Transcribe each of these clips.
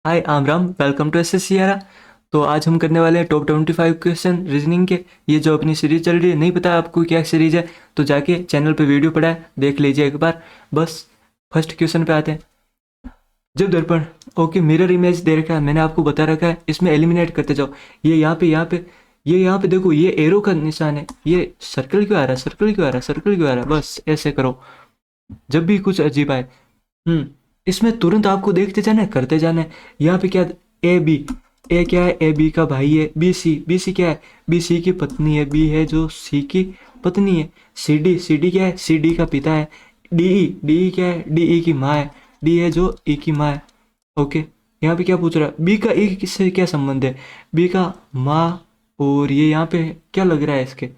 हाय आम Ram, welcome to एसएससीआरा। तो आज हम करने वाले हैं टॉप 25 क्वेश्चन रीजनिंग के। ये जो अपनी सीरीज चल रही है, नहीं पता आपको क्या सीरीज है तो जाके चैनल पे वीडियो पड़ा है, देख लीजिए एक बार। बस फर्स्ट क्वेश्चन पे आते हैं। जब दर्पण ओके मिरर इमेज दे रखा है, मैंने आपको बता रखा है, इसमें एलिमिनेट करते जाओ। ये यहाँ पे ये यहाँ पे देखो, ये एरो का निशान है। ये सर्कल क्यों आ रहा है, सर्कल क्यों आ रहा है, सर्कल क्यों आ रहा है, बस ऐसे करो जब भी कुछ अजीब आए। इसमें तुरंत आपको देखते जाना है, करते जाना है। यहाँ पे क्या, ए बी, ए क्या है, ए बी का भाई है। बी सी, बी सी क्या है, बी सी की पत्नी है। बी है जो सी की पत्नी है। सी डी, सी डी क्या है, सी डी का पिता है। डी ई, डी ई क्या है, डी ई की माँ है। डी है जो ई की माँ है। ओके, यहाँ पे क्या पूछ रहा है, बी का ई किससे क्या संबंध है, बी का माँ। और ये यहाँ पे क्या लग रहा है इसके,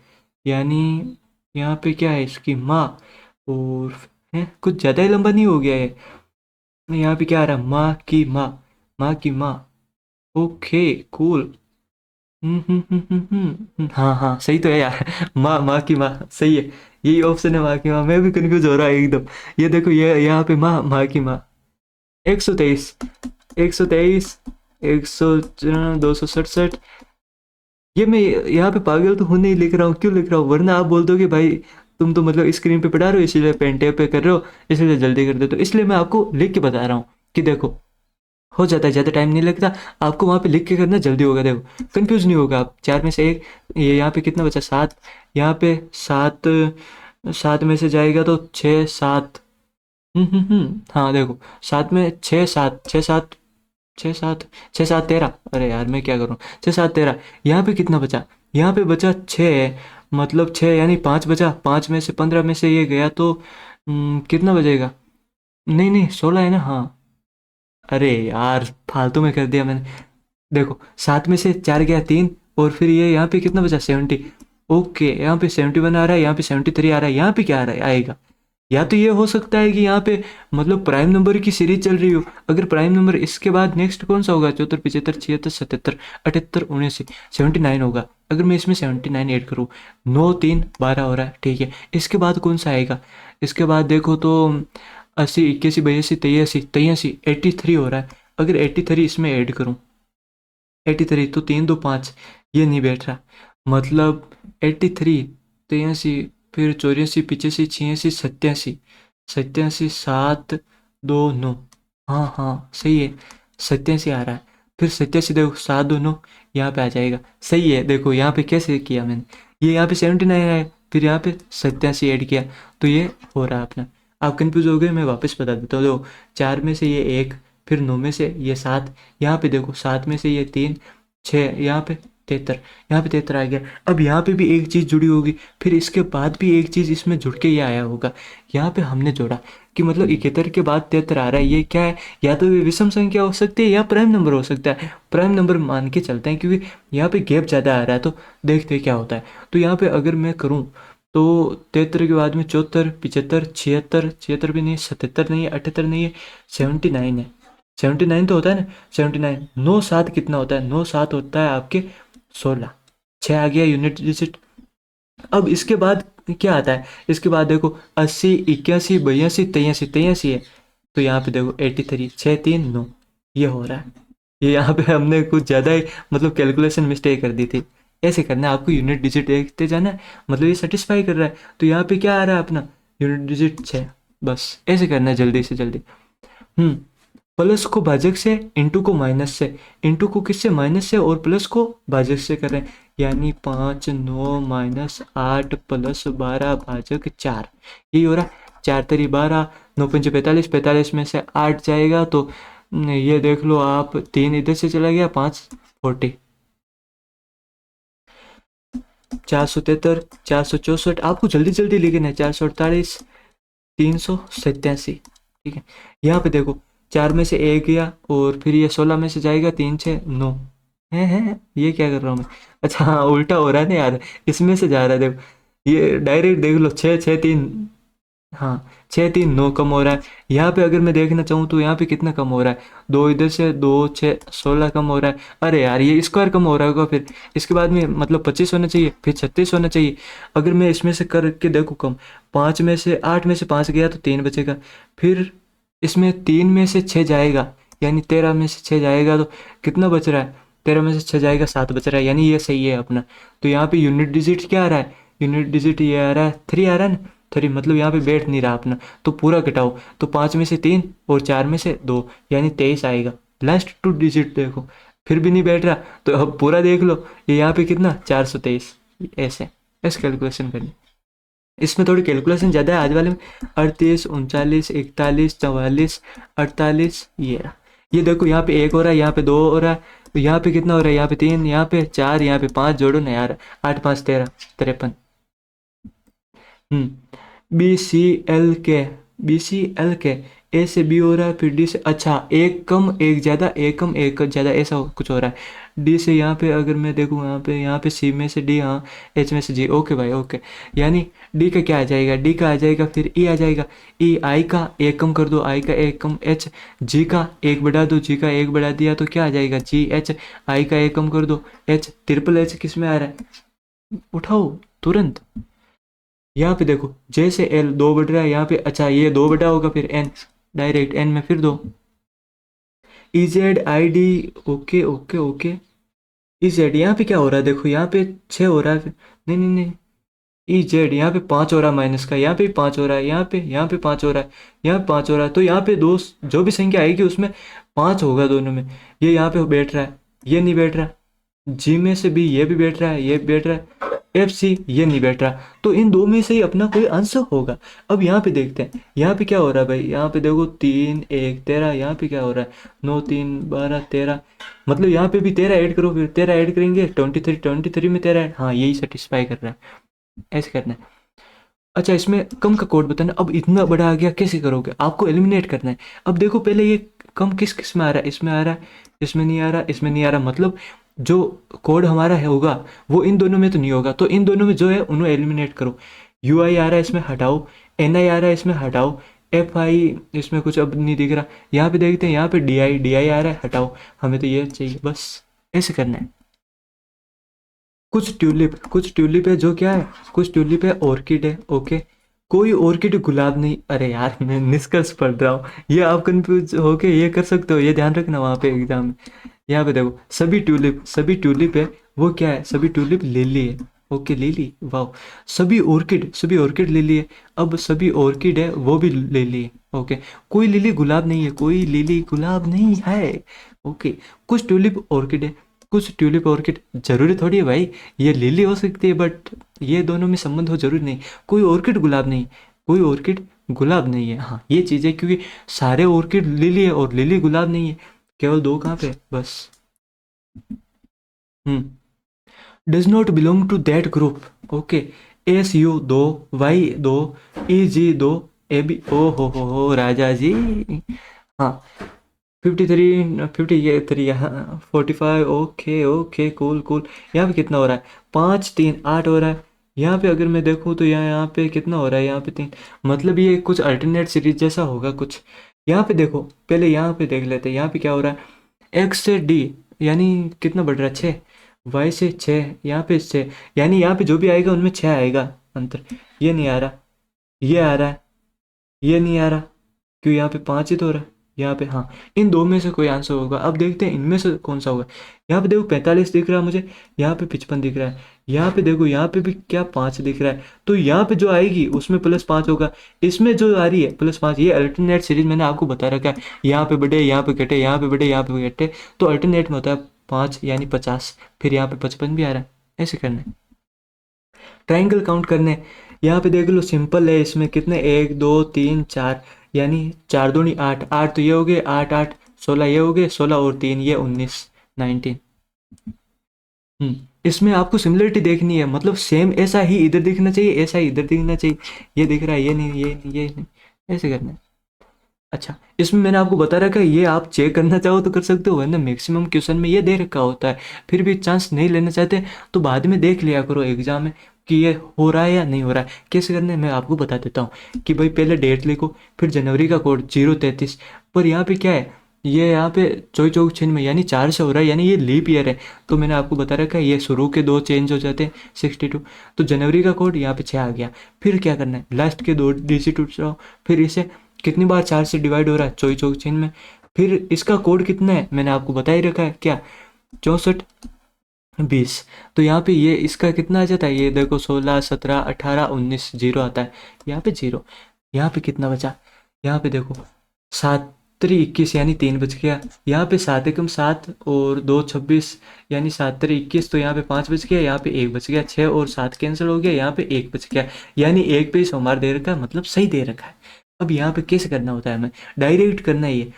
यानी यहाँ पे क्या है, इसकी माँ। और है कुछ ज़्यादा ही लंबा नहीं हो गया है। यहाँ पे क्या आ रहा है, माँ की माँ, माँ की माँ। Okay, cool. हाँ हाँ, सही तो है यार। माँ, माँ की माँ सही है। यही ऑप्शन है, माँ की माँ। मैं भी कंफ्यूज हो रहा है एकदम। ये देखो, ये यहाँ पे माँ, माँ की माँ। 123, 123, 100, 267। ये मैं यहाँ पे पागल तो हूँ नहीं, लिख रहा हूँ क्यों लिख रहा हूँ, वरना आप बोल दो कि भाई तुम तो मतलब स्क्रीन पे पढ़ा रहे हो इसीलिए पेन टेप पे कर रहे हो, इसलिए जल्दी कर दे। तो इसलिए मैं आपको लिख के बता रहा हूँ कि देखो, हो जाता है, ज़्यादा टाइम नहीं लगता। आपको वहाँ पे लिख के करना, जल्दी होगा। देखो कंफ्यूज नहीं होगा आप। चार में से एक, ये यहाँ पे कितना बचा, सात। यहाँ पे सात, सात में से जाएगा तो छः सात। हाँ देखो, सात में छः, सात, छः सात, छः सात, छः सात 13। अरे यार मैं क्या करूँ, छः सात 13। यहाँ पे कितना बचा, यहाँ पे बचा छः, मतलब छः यानी पाँच बचा। पाँच में से 15 में से ये गया तो कितना बचेगा, नहीं नहीं 16 है ना, हाँ। अरे यार फालतू में कर दिया मैंने। देखो, सात में से चार गया, तीन। और फिर ये यहाँ पे कितना बचा, 70। ओके, यहाँ पे 71 आ रहा है, यहाँ पे 73 आ रहा है। यहाँ पे क्या आ रहा है, आएगा। या तो ये हो सकता है कि यहाँ पे मतलब प्राइम नंबर की सीरीज चल रही हो। अगर प्राइम नंबर, इसके बाद नेक्स्ट कौन सा होगा, 74, 75, 76, 77, 78, 79, 79 होगा। अगर मैं इसमें 79 ऐड करूँ, 9 3 12 हो रहा है, ठीक है। इसके बाद कौन सा आएगा, इसके बाद देखो तो 80, 81, 82, 83, 83, 83 हो रहा है। अगर 83 इसमें ऐड करूँ, 83 तो 3 2 5, ये नहीं बैठ रहा। मतलब 83, 83, फिर 84, 85, 86, 87, 87, 7 2 9। हाँ हाँ सही है, 87 आ रहा है। फिर 87 देखो, 7 2 9, यहाँ पे आ जाएगा। सही है, देखो यहाँ पे कैसे किया मैंने, ये यहाँ पे 79 आया, फिर यहाँ पे 87 ऐड किया, तो ये हो रहा है अपना। आप कंफ्यूज हो गए, मैं वापस बता देता हूँ। देखो, चार में से ये एक, फिर नौ में से ये सात, यहाँ पे देखो सात में से ये तीन, छः, यहाँ पे 73, यहाँ पे 73 आ गया। अब यहाँ पे भी एक चीज़ जुड़ी होगी, फिर इसके बाद भी एक चीज़ इसमें जुड़ के ये आया होगा। यहाँ पे हमने जोड़ा कि मतलब 71 के बाद 73 आ रहा है, ये क्या है, या तो ये विषम संख्या हो सकती है या प्राइम नंबर हो सकता है। प्राइम नंबर मान के चलते हैं क्योंकि यहाँ पे गैप ज़्यादा आ रहा है, तो देखते हैं क्या होता है। तो यहाँ पे अगर मैं करूँ तो 73 के बाद में 74, 75, 76, 76 भी नहीं है, 77 नहीं है, 78 नहीं है, 79 है। 79 तो होता है ना, 79, 9 7 कितना होता है, 9 7 होता है आपके 16। 6 आ गया यूनिट डिजिट। अब इसके बाद क्या आता है, इसके बाद देखो 80, 81, 82, 83, 83 है। तो यहाँ पे देखो 83, 6 3 9, ये हो रहा है। ये यहाँ पे हमने कुछ ज़्यादा ही मतलब कैलकुलेशन मिस्टेक कर दी थी। ऐसे करना है आपको, यूनिट डिजिट देखते जाना है, मतलब ये सेटिस्फाई कर रहा है। तो यहाँ पे क्या आ रहा है अपना, यूनिट डिजिट 6। बस ऐसे करना है जल्दी से जल्दी। हम्म प्लस को भाजक से, इंटू को माइनस से, इंटू को किससे, माइनस से, और प्लस को भाजक से कर रहे हैं। यानी 5 9 माइनस 8 प्लस 12 भाजक 4, यही हो रहा है। 4 तेरी 12, 9 पंचे 45, 45 में से 8 जाएगा तो ये देख लो आप, 3 इधर से चला गया, 5 40, 473, 464। आपको जल्दी जल्दी लिखना है, 448, 387, ठीक है। यहाँ पे देखो, चार में से एक गया, और फिर ये 16 में से जाएगा, 3 6 9 है, ये क्या कर रहा हूँ मैं, अच्छा हाँ उल्टा हो रहा है ना यार, इसमें से जा रहा है। देखो ये डायरेक्ट देख लो, 6 6 3, हाँ 6 3 9 कम हो रहा है। यहाँ पे अगर मैं देखना चाहूँ तो यहाँ पे कितना कम हो रहा है, दो इधर से, 2 6 16 कम हो रहा है। अरे यार ये स्क्वायर कम हो रहा होगा, फिर इसके बाद में मतलब 25 होना चाहिए, फिर 36 होना चाहिए। अगर मैं इसमें से करके देखूँ कम, 8 में से 5 गया तो 3 बचेगा, फिर इसमें 3 में से 6 जाएगा, यानी 13 में से 6 जाएगा तो कितना बच रहा है, 13 में से 6 जाएगा 7 बच रहा है, यानी ये सही है अपना। तो यहाँ पे यूनिट डिजिट क्या आ रहा है, यूनिट डिजिट ये आ रहा है 3 आ रहा है ना, 3 मतलब यहाँ पे बैठ नहीं रहा अपना, तो पूरा घटाओ, तो 5 में से 3 और 4 में से 2 यानी 23 आएगा। लास्ट 2 डिजिट देखो फिर भी नहीं बैठ रहा, तो अब पूरा देख लो, ये यहाँ पे कितना 423, ऐसे ऐसे कैलकुलेशन करनी। इसमें थोड़ी कैलकुलेशन ज़्यादा है आज वाले में, 38 39 41 44 48, ये देखो यहाँ पे 1 हो रहा है, यहाँ पे 2 हो रहा है, तो यहाँ पे कितना हो रहा है, यहाँ पे 3, यहाँ पे 4, यहाँ पे 5, जोड़ो ना यार, 8 5 13 53। बी सी एल के ए से बी हो रहा है, फिर डी से, अच्छा एक कम एक ज़्यादा, एक कम एक ज़्यादा, ऐसा कुछ हो रहा है। डी से यहाँ पे अगर मैं देखूँ, यहाँ पे सी में से डी, हाँ एच में से जी, ओके भाई ओके। यानी डी का क्या आ जाएगा, डी का आ जाएगा फिर ई आ जाएगा, ई आई का एक कम कर दो, आई का एक कम एच, जी का एक बढ़ा दो, जी का एक बढ़ा दिया तो क्या आ जाएगा जी एच, आई का एक कम कर दो एच, ट्रिपल एच किस में आ रहा है, उठाओ तुरंत। यहाँ पे देखो जैसे एल 2 बढ़ रहा है यहाँ पे, अच्छा ये 2 बढ़ा होगा, फिर एन, डायरेक्ट एन में फिर 2, E Z I D, okay okay okay. E Z यहाँ पे क्या हो रहा है, देखो यहाँ पे 6 हो रहा है, नहीं नहीं नहीं, ई जेड यहाँ पे 5 हो रहा है माइनस का, यहाँ पे 5 हो रहा है, यहाँ पे 5 हो रहा है, यहाँ पे 5 हो रहा है, तो यहाँ पे दो जो भी संख्या आएगी उसमें 5 होगा दोनों में। ये यहाँ पे बैठ रहा है, ये नहीं बैठ रहा, जी में से बी ये भी बैठ रहा है, ये भी बैठ रहा है, एफ सी ये नहीं बैठ रहा, तो इन दो में से ही अपना कोई आंसर होगा। अब यहाँ पे देखते हैं, यहाँ पे क्या हो रहा है भाई, यहाँ पे देखो 3 1 13, यहाँ पे क्या हो रहा है 9 3 12 13, मतलब यहाँ पे भी 13 ऐड करो, फिर 13 ऐड करेंगे 23 में 13 ऐड, हाँ यही सेटिस्फाई कर रहा है, ऐसे करना है। अच्छा इसमें कम का कोड बताना, अब इतना बड़ा आ गया कैसे करोगे, आपको एलिमिनेट करना है। अब देखो पहले ये कम किस किस में आ रहा है, इसमें आ रहा है, इसमें नहीं आ रहा, इसमें नहीं आ रहा, मतलब जो कोड हमारा है होगा वो इन दोनों में तो नहीं होगा, तो इन दोनों में जो है उन्हें एलिमिनेट करो। यू आई आ रहा है इसमें हटाओ, एन आई आ रहा है इसमें हटाओ, एफ आई इसमें कुछ अब नहीं दिख रहा, यहाँ पे देखते हैं, यहाँ पे डी आई आ रहा है हटाओ, हमें तो ये चाहिए, बस ऐसे करना है। कुछ ट्यूलिप है जो क्या है, कुछ ट्यूलिप है ऑर्किड है, ओके, कोई ऑर्किड गुलाब नहीं, अरे यार मैं निष्कर्ष पढ़ रहा हूँ, ये आप कंफ्यूज होके ये कर सकते हो, ये ध्यान रखना वहाँ पे एग्जाम में। यहाँ पे देखो सभी ट्यूलिप है, वो क्या है, सभी ट्यूलिप लिली है, ओके लिली, वाह। सभी ऑर्किड लिली है, अब सभी ऑर्किड है वो भी लिली है, ओके। कोई लिली गुलाब नहीं है, कोई लिली गुलाब नहीं है, ओके। कुछ ट्यूलिप ऑर्किड है, कुछ ट्यूलिप ऑर्किड, जरूरी थोड़ी है भाई ये लिली हो सकती है, बट ये दोनों में संबंध हो जरूरी नहीं। कोई ऑर्किड गुलाब नहीं, कोई ऑर्किड गुलाब नहीं है, हाँ ये चीज़ है, क्योंकि सारे ऑर्किड लिली है और लिली गुलाब नहीं है, केवल 2 कहाँ पे बस। Does not belong to that group, okay. S U 2, Y 2, E G 2, A B, ओ हो राजा जी, हाँ 53 यहाँ 45, ओके ओके कूल कूल। यहाँ पे कितना हो रहा है 5 3 8 हो रहा है, यहाँ पे अगर मैं देखूँ तो यहाँ पे कितना हो रहा है, यहाँ पे 3, मतलब ये कुछ अल्टरनेट सीरीज जैसा होगा कुछ। यहाँ पे देखो पहले यहाँ पे देख लेते हैं, यहाँ पे क्या हो रहा है, एक्स से डी यानी कितना बढ़ रहा है 6, वाई से 6, यहाँ पे 6, यानी यहाँ पे जो भी आएगा उनमें 6 आएगा अंतर, ये नहीं आ रहा, ये आ रहा है, ये नहीं आ रहा, क्यों यहाँ पे 5 ही तो हो रहा है, यहाँ पे हाँ, इन 2 में से कोई आंसर होगा। अब देखते हैं इनमें से कौन सा होगा। यहाँ पे देखो 45 दिख रहा है मुझे, यहाँ पे 55 दिख रहा है, यहाँ पे देखो यहाँ पे भी क्या 5 दिख रहा है, तो यहाँ पे जो आएगी उसमें +5 होगा, इसमें जो आ रही है +5, ये अल्टरनेट सीरीज मैंने आपको बता रखा है, यहाँ पे बढ़े यहाँ पे घटे, यहाँ पे बढ़े यहाँ पे घटे, तो अल्टरनेट में होता है 5 यानी 50, फिर यहाँ पे 55 भी आ रहा है, ऐसे करना है। ट्राइंगल काउंट करने, यहाँ पे देख लो सिंपल है, इसमें कितने 1 2 3 4, यानी 4 दूनी 8, 8 तो ये हो गए 8 8 16, ये हो गए 16 और 3 ये 19 19। इसमें आपको सिमिलरिटी देखनी है, मतलब सेम ऐसा ही इधर दिखना चाहिए, ऐसा ही इधर दिखना चाहिए, ये दिख रहा है ये नहीं, ये नहीं, ये नहीं, ऐसे करना है। अच्छा इसमें मैंने आपको बता रखा है, ये आप चेक करना चाहो तो कर सकते हो, वरना मैक्सिमम क्वेश्चन में ये दे रखा होता है, फिर भी चांस नहीं लेना चाहते तो बाद में देख लिया करो एग्जाम में कि ये हो रहा है या नहीं हो रहा है। कैसे करना है मैं आपको बता देता हूँ कि भाई पहले डेट लिखो, फिर जनवरी का कोड 033, पर यहाँ पे क्या है, ये यहाँ पे 24 6 में यानी 4 से हो रहा है, यानी ये लीप ईयर है, तो मैंने आपको बता रखा है ये शुरू के 2 चेंज हो जाते हैं 62, तो जनवरी का कोड यहाँ पे 6 आ गया। फिर क्या करना है, लास्ट के 2 डिजिट उठाओ, फिर इसे कितनी बार 4 से डिवाइड हो रहा है 24 6 में, फिर इसका कोड कितना है मैंने आपको बता ही रखा है, क्या 6420। तो यहाँ पे ये इसका कितना आ जाता है, ये देखो 16 17 18 19 जीरो आता है, यहाँ पे जीरो। यहाँ पे कितना बचा, यहाँ पे देखो 7 3 21 यानी 3 बच गया। यहाँ पे 7 एकम 7 और 2 26 यानी 7 3 21, तो यहाँ पे 5 बच गया, यहाँ पे 1 बच गया, 6 और 7 कैंसिल हो गया, यहाँ पे 1 बच गया, यानी 1 पे ही सोमवार दे रखा है, मतलब सही दे रखा है। अब यहाँ पे कैसे करना होता है, हमें डायरेक्ट करना है ये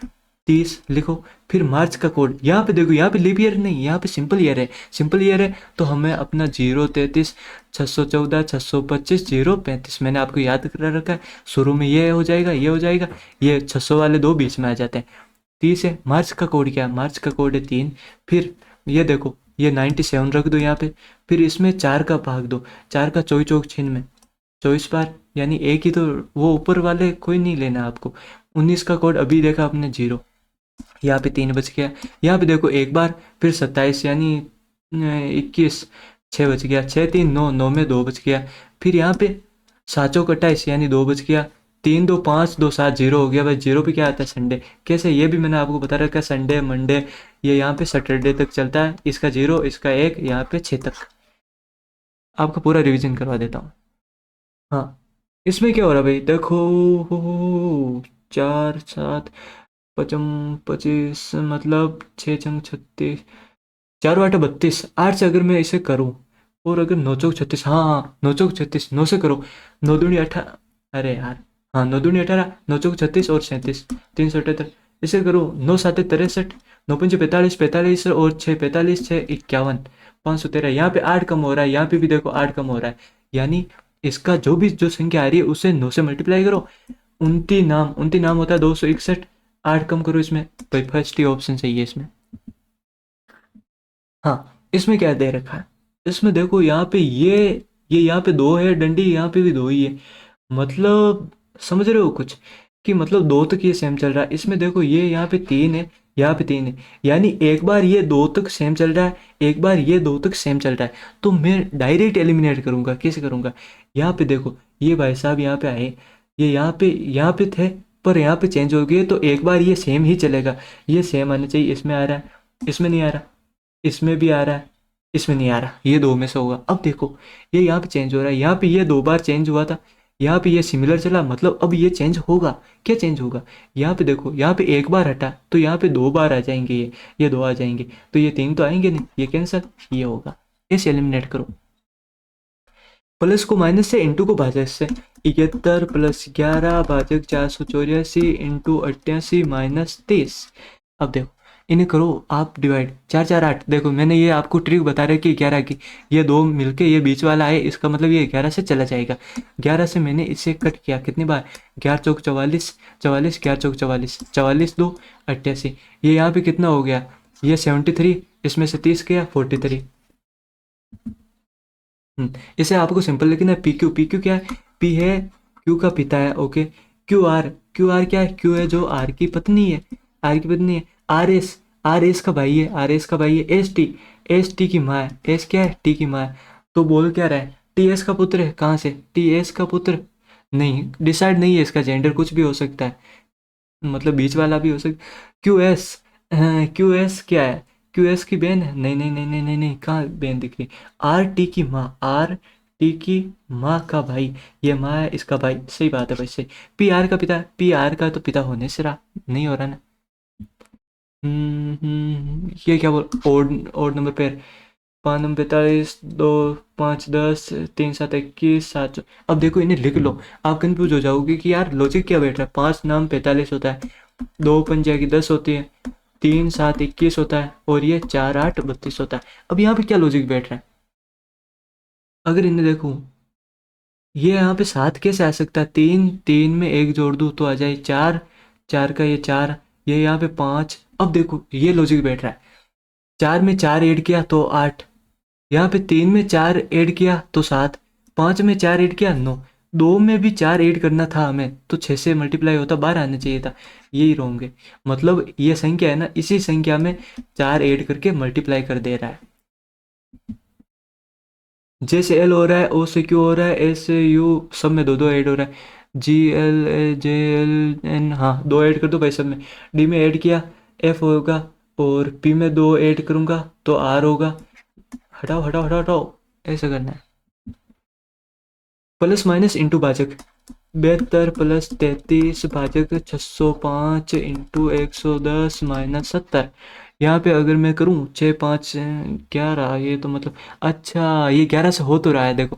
30 लिखो, फिर मार्च का कोड यहाँ पे देखो, यहाँ पे लीप ईयर नहीं, यहाँ पे सिंपल ईयर है, सिंपल ईयर है तो हमें अपना 033 614 625 035 मैंने आपको याद करा रखा है। शुरू में ये हो जाएगा, ये हो जाएगा, ये 600 वाले दो बीच में आ जाते हैं। 30 है। मार्च का कोड क्या है, मार्च का कोड है 3। फिर ये देखो ये 97 रख दो यहाँ पे, फिर इसमें 4 का भाग दो, 4 का 24 चौक छिन 24 बार, यानी एक ही, तो वो ऊपर वाले कोई नहीं लेना आपको। 19 का कोड अभी देखा आपने 0, यहाँ पे 3 बच गया, यहाँ पे देखो एक बार, फिर 27 यानी 21 6 बच गया, 6 3 9 9 में 2 बच गया, फिर यहाँ पे 7 चौक 28 यानी 2 बच गया, 3 2 5 2 7 0 हो गया भाई। जीरो पे क्या आता है, संडे। कैसे, ये भी मैंने आपको बता रखा है, संडे मंडे ये यहाँ पे सैटरडे तक चलता है, इसका 0 इसका 1 यहाँ पे 6 तक। आपका पूरा रिवीजन करवा देता हूँ। हाँ, इसमें क्या हो रहा है भाई, देखो 4 7 पचम 25 मतलब 6 छंग 36, 4 आठ 32, 8 से अगर मैं इसे करूँ, और अगर 9 चौक 36, हाँ हाँ 9 चौक 36, 9 से करो, 9 दूनी 18, अरे यार हाँ 9 दूनी 18, 9 चौक 36 और 37 378, इसे करो 9 7 63, 9 पंजे 45 45 और 6 45 6 51 513। यहाँ पे 8 कम हो रहा है, यहाँ पे भी देखो 8 कम हो रहा है, यानी इसका जो भी जो संख्या आ रही है उसे 9 से मल्टीप्लाई करो। 29 नाम होता है 261, 8 कम करो इसमें, तो फर्स्ट ही ऑप्शन सही है इसमें। हाँ, इसमें क्या दे रखा है, इसमें देखो यहाँ पे ये यहाँ पे 2 है डंडी, यहाँ पे भी 2 ही है, मतलब समझ रहे हो कुछ, कि मतलब 2 तक ये सेम चल रहा है। इसमें देखो ये यहाँ पे 3 है, यहाँ पे 3 है, यानी एक बार ये 2 तक सेम चल रहा है, एक बार ये 2 तक सेम चल रहा है, तो मैं डायरेक्ट एलिमिनेट करूंगा। कैसे करूंगा, यहाँ पे देखो ये भाई साहब यहाँ पे आए, ये यहाँ पे थे, पर यहाँ पे चेंज हो गए, तो एक बार ये सेम ही चलेगा, ये सेम आना चाहिए। इसमें आ रहा है, इसमें नहीं आ रहा, इसमें भी आ रहा है, इसमें नहीं आ रहा, ये 2 में से होगा। अब देखो ये यहाँ पे चेंज हो रहा है, यहाँ पे ये 2 बार चेंज हुआ था, यहाँ पे ये सिमिलर चला, मतलब अब ये चेंज होगा। क्या चेंज होगा, यहाँ पे देखो यहाँ पे एक बार हटा, तो यहाँ पे 2 बार आ जाएंगे, ये 2 आ जाएंगे, तो ये 3 तो आएंगे नहीं, ये कैंसिल, ये होगा। इसे एलिमिनेट करो, प्लस को माइनस से, इंटू को भाजक से, 71 + 11 भाजक 484 इंटू 88 - 30। अब देखो इन्हें करो आप डिवाइड, 4 4 8, देखो मैंने ये आपको ट्रिक बता रहा कि 11 की, ये 2 मिलके ये बीच वाला है, इसका मतलब ये 11 से चला जाएगा। 11 से मैंने इसे कट किया कितनी बार, 11 चौक 44 44, 11 चौक 44 44 2 88, ये यहाँ पे कितना हो गया, ये 73, इसमें से 30 गया 43। इसे आपको सिंपल लिखना है, पी क्यू क्या है, पी है क्यू का पिता है, ओके। क्यू आर क्या है, क्यू है जो आर की पत्नी है, आर की पत्नी है। आर एस का भाई है, आर एस का भाई है। एस टी की माँ है, एस क्या है, टी की माँ है। तो बोल क्या रहा है, टी एस का पुत्र है, कहाँ से, टी एस का पुत्र नहीं, डिसाइड नहीं है इसका जेंडर, कुछ भी हो सकता है, मतलब बीच वाला भी हो सकता। क्यू एस क्या है, क्यू एस की बहन है, नहीं नहीं नहीं नहीं नहीं नहीं, कहाँ बहन दिख रही, आर टी की माँ, आर टी की माँ का भाई, ये माँ है इसका भाई, सही बात है भाई सही। पी आर का पिता, पी आर का तो पिता होने से रहा नहीं हो रहा ना। ये क्या बोल, ओड नंबर पेयर, 5 नंबर 45 2 5 10 3 7 21 7। अब देखो इन्हें लिख लो, आप कंफ्यूज हो जाओगे कि यार लॉजिक क्या बैठ रहा है। 5 नाम 45 होता है, 2 पंजा की 10 होती है, 3 7 21 होता है, और ये 4 8 32 होता है। अब यहाँ पे क्या लॉजिक बैठ रहा है, अगर इन्हें देखूं, ये यहाँ पे 7 कैसे आ सकता है, 3 में 1 जोड़ दूँ तो आ जाए 4, 4 का ये 4, ये यहाँ पे 5। अब देखो ये लॉजिक बैठ रहा है, 4 में 4 ऐड किया तो 8, यहाँ पे 3 में 4 ऐड किया तो 7, 5 में 4 ऐड किया 9, 2 में भी 4 ऐड करना था हमें, तो 6 से मल्टीप्लाई होता 12 आना चाहिए था, यही रॉन्ग है। मतलब ये संख्या है ना, इसी संख्या में 4 ऐड करके मल्टीप्लाई कर दे रहा है। जैसे एल हो रहा है, ओ से क्यू हो रहा है, एस से यू, सब में 2 2 ऐड हो रहा है। GLJLN, हाँ 2 ऐड कर दो भाई सब में। डी में ऐड किया F होगा, और P में 2 ऐड करूँगा तो R होगा। हटाओ हटाओ हटाओ हटाओ, ऐसा करना है। प्लस माइनस इंटू भाजक, 72 प्लस 33 भाजक 605 इंटू 110 माइनस 70। यहाँ पे अगर मैं करूँ 6 5 11, ये तो मतलब, अच्छा ये 11 से हो तो रहा है। देखो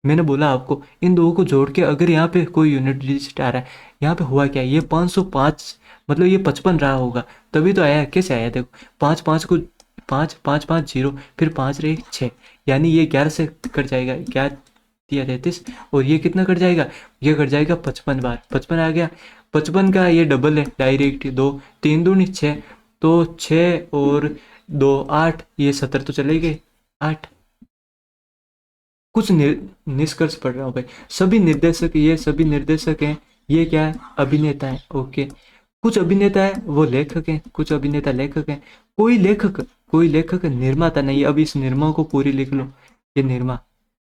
मैंने बोला आपको इन दो को जोड़ के अगर यहाँ पे कोई यूनिट डिजिट आ रहा है, यहाँ पे हुआ क्या, ये 505, मतलब ये 55 रहा होगा, तभी तो आया। कैसे आया देखो, 5 5 को 5 5 5 0, फिर 5 रहे 6, यानी ये 11 से कट जाएगा, 11 दिया 33, और ये कितना कट जाएगा, ये कट जाएगा 55 बार, 55 आ गया। 55 का ये डबल है डायरेक्ट, 2 3 दूनी 6, तो 6 और 2 8, ये 70 तो चले गए 8। कुछ निष्कर्ष पढ़ रहा हूँ भाई। सभी निर्देशक, ये सभी निर्देशक हैं, ये क्या है, अभिनेता है, ओके। कुछ अभिनेता है वो लेखक हैं, कुछ अभिनेता लेखक हैं, कोई लेखक निर्माता नहीं। अब इस निर्मा को पूरी लिख लो, ये निर्मा,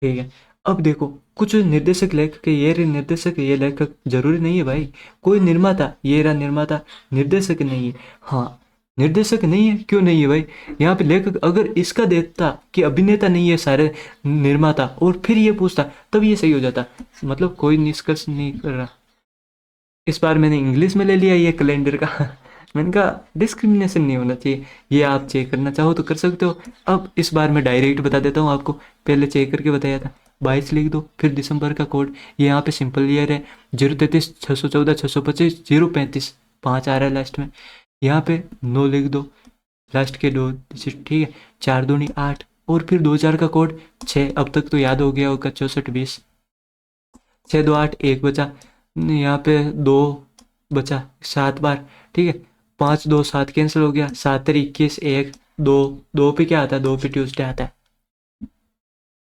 ठीक है। अब देखो कुछ निर्देशक लेखक है, ये रहे निर्देशक ये लेखक, जरूरी नहीं है भाई। कोई निर्माता, ये रहा निर्माता, निर्देशक नहीं है। हाँ निर्देशक नहीं है, क्यों नहीं है भाई, यहाँ पे लेखक अगर इसका देता कि अभिनेता नहीं है सारे निर्माता, और फिर ये पूछता, तब ये सही हो जाता। मतलब कोई निष्कर्ष नहीं कर रहा। इस बार मैंने इंग्लिश में ले लिया ये कैलेंडर का मैंने कहा डिस्क्रिमिनेशन नहीं होना चाहिए, ये आप चेक करना चाहो तो कर सकते हो। अब इस बार मैं डायरेक्ट बता देता हूँ आपको, पहले चेक करके बताया था। 22 लिख दो, फिर दिसंबर का कोड, ये यहाँ पे सिंपल ईयर है, 033 614 625 035, 5 आ रहा है लास्ट में। यहाँ पे 9 लिख दो, लास्ट के 2 डिजिट, ठीक है। 4 दूनी 8, और फिर 2000 का कोड 6, अब तक तो याद हो गया होगा, 64 20, 6 2 8, 1 बचा, यहाँ पे 2 बचा 7 बार, ठीक है। 5 2 7 कैंसिल हो गया, 7 21 1 2, 2 पे क्या आता है, 2 पे ट्यूसडे आता है।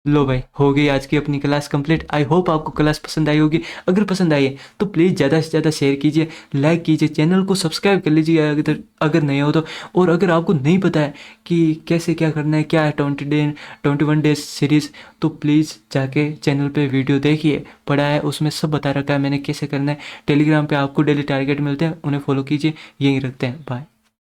लो भाई हो गई आज की अपनी क्लास कंप्लीट। आई होप आपको क्लास पसंद आई होगी। अगर पसंद आई है तो प्लीज़ ज़्यादा से ज़्यादा शेयर कीजिए, लाइक कीजिए, चैनल को सब्सक्राइब कर लीजिए अगर नहीं हो तो। और अगर आपको नहीं पता है कि कैसे क्या करना है, क्या है 21 डेज सीरीज़, तो प्लीज़ जाके चैनल पे वीडियो देखिए, पढ़ा है उसमें, सब बता रखा है मैंने कैसे करना है। टेलीग्राम पे आपको डेली टारगेट मिलते हैं, उन्हें फॉलो कीजिए। यहीं रखते हैं, बाय।